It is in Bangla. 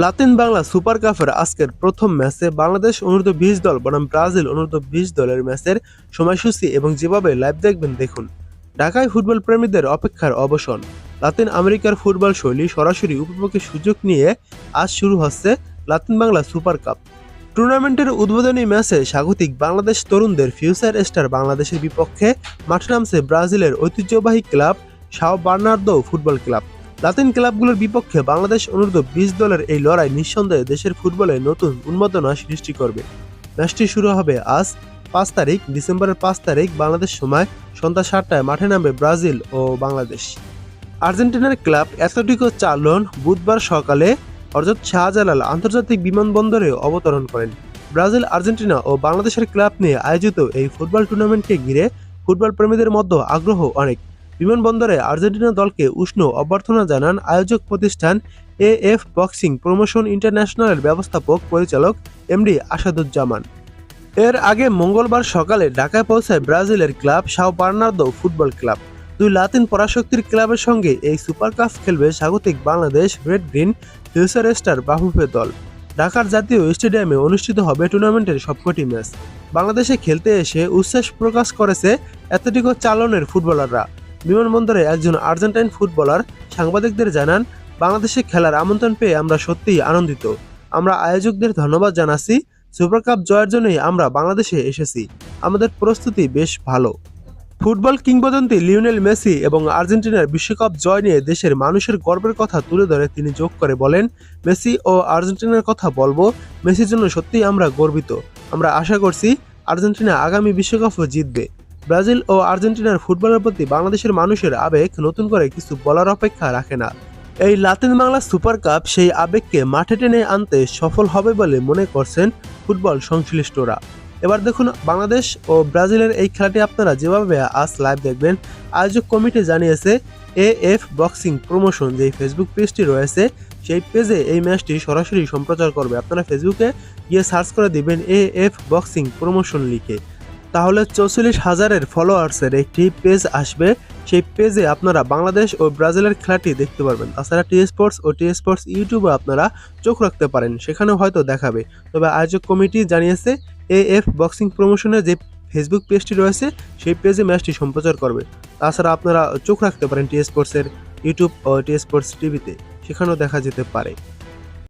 লাতিন বাংলা সুপার কাপের আজকের প্রথম ম্যাচে বাংলাদেশ অনূর্ধ্ব-20 দল বনাম ব্রাজিল অনূর্ধ্ব-20 দলের ম্যাচের সময়সূচি এবং যেভাবে লাইভ দেখবেন দেখুন। ঢাকায় ফুটবল প্রেমীদের অপেক্ষার অবসান। লাতিন আমেরিকার ফুটবল শৈলী সরাসরি উপভোগের সুযোগ নিয়ে আজ শুরু হচ্ছে লাতিন বাংলা সুপার কাপ। টুর্নামেন্টের উদ্বোধনী ম্যাচে স্বাগতিক বাংলাদেশ তরুণদের ফিউচার স্টার বাংলাদেশের বিপক্ষে মাঠে নামছে ব্রাজিলের ঐতিহ্যবাহী club Sao Bernardo football club. Latin ক্লাবগুলোর বিপক্ষে বাংলাদেশ অনূর্ধ্ব-20 দলের এই লড়াই নিঃসন্দেহে দেশের ফুটবলে নতুন উন্মাদনা সৃষ্টি করবে। ম্যাচটি শুরু হবে আজ ডিসেম্বরের 5 তারিখ বাংলাদেশ সময় সন্ধ্যা 7টায় মাঠে নামবে ব্রাজিল ও বাংলাদেশ। আর্জেন্টিনার ক্লাব অ্যাথলেটিকো চার্লোন বুধবার সকালে হযরত শাহজালাল আন্তর্জাতিক বিমানবন্দরে অবতরণ করেন। ব্রাজিল, আর্জেন্টিনা ও বাংলাদেশের ক্লাব নিয়ে আয়োজিত এই ফুটবল টুর্নামেন্টকে ঘিরে ফুটবল প্রেমীদের মধ্যে আগ্রহ অনেক। বিমানবন্দরে আর্জেন্টিনা দলকে উষ্ণ অভ্যর্থনা জানান আয়োজক প্রতিষ্ঠান এএফ বক্সিং প্রমোশন ইন্টারন্যাশনালের ব্যবস্থাপক পরিচালক এমডি আসাদুজ্জামান। এর আগে মঙ্গলবার সকালে ঢাকায় পৌঁছায় ব্রাজিলের club Sao Bernardo football club. দুই লাতিন পরাশক্তির ক্লাবের সঙ্গে এই সুপার কাপ খেলবে স্বাগতিক Bangladesh red green future star Bafufe দল। ঢাকার জাতীয় স্টেডিয়ামে অনুষ্ঠিত হবে টুর্নামেন্টের সবকটি ম্যাচ। বাংলাদেশে খেলতে এসে উচ্ছ্বাস প্রকাশ করেছে অ্যাথলেটিকো চার্লোনের ফুটবলাররা। বিমানবন্দরে একজন আর্জেন্টাইন ফুটবলার সাংবাদিকদের জানান, বাংলাদেশে খেলার আমন্ত্রণ পেয়ে আমরা সত্যিই আনন্দিত। আমরা আয়োজকদের ধন্যবাদ জানাচ্ছি। সুপার কাপ জয়ের জন্যই আমরা বাংলাদেশে এসেছি। আমাদের প্রস্তুতি বেশ ভালো। ফুটবল কিংবদন্তি লিওনেল মেসি এবং আর্জেন্টিনার বিশ্বকাপ জয় নিয়ে দেশের মানুষের গর্বের কথা তুলে ধরে তিনি যোগ করে বলেন, মেসি ও আর্জেন্টিনার কথা বলবো, মেসির জন্য সত্যিই আমরা গর্বিত। আমরা আশা করছি আর্জেন্টিনা আগামী বিশ্বকাপও জিতবে। ব্রাজিল ও আর্জেন্টিনার ফুটবলের প্রতি বাংলাদেশের মানুষের আবেগ নতুন করে কিছু বলার অপেক্ষা রাখে না। এই লাতিন বাংলা সুপার কাপ সেই আবেগকে মাঠে টেনে আনতে সফল হবে বলে মনে করছেন ফুটবল সংশ্লিষ্টরা। এবার দেখুন, বাংলাদেশ ও ব্রাজিলের এই খেলাটি আপনারা যেভাবে আজ লাইভ দেখবেন, আয়োজক কমিটি জানিয়েছে এএফ বক্সিং প্রমোশন যে ফেসবুক পেজটি রয়েছে সেই পেজে এই ম্যাচটি সরাসরি সম্প্রচার করবে। আপনারা ফেসবুকে গিয়ে সার্চ করে দিবেন এএফ বক্সিং প্রমোশন লিখে, তাহলে 44,000 ফলোয়ার্সের একটি পেজ আসবে। সেই পেজে আপনারা বাংলাদেশ ও ব্রাজিলের খেলাটি দেখতে পারবেন। তাছাড়া টি স্পোর্টস ও টি স্পোর্টস ইউটিউবে আপনারা চোখ রাখতে পারেন, সেখানেও হয়তো দেখাবে। তবে আয়োজক কমিটি জানিয়েছে এএফ বক্সিং প্রমোশনের যে ফেসবুক পেজটি রয়েছে সেই পেজে ম্যাচটি সম্প্রচার করবে। তাছাড়া আপনারা চোখ রাখতে পারেন টি স্পোর্টসের ইউটিউব ও টি স্পোর্টস টিভিতে, সেখানেও দেখা যেতে পারে।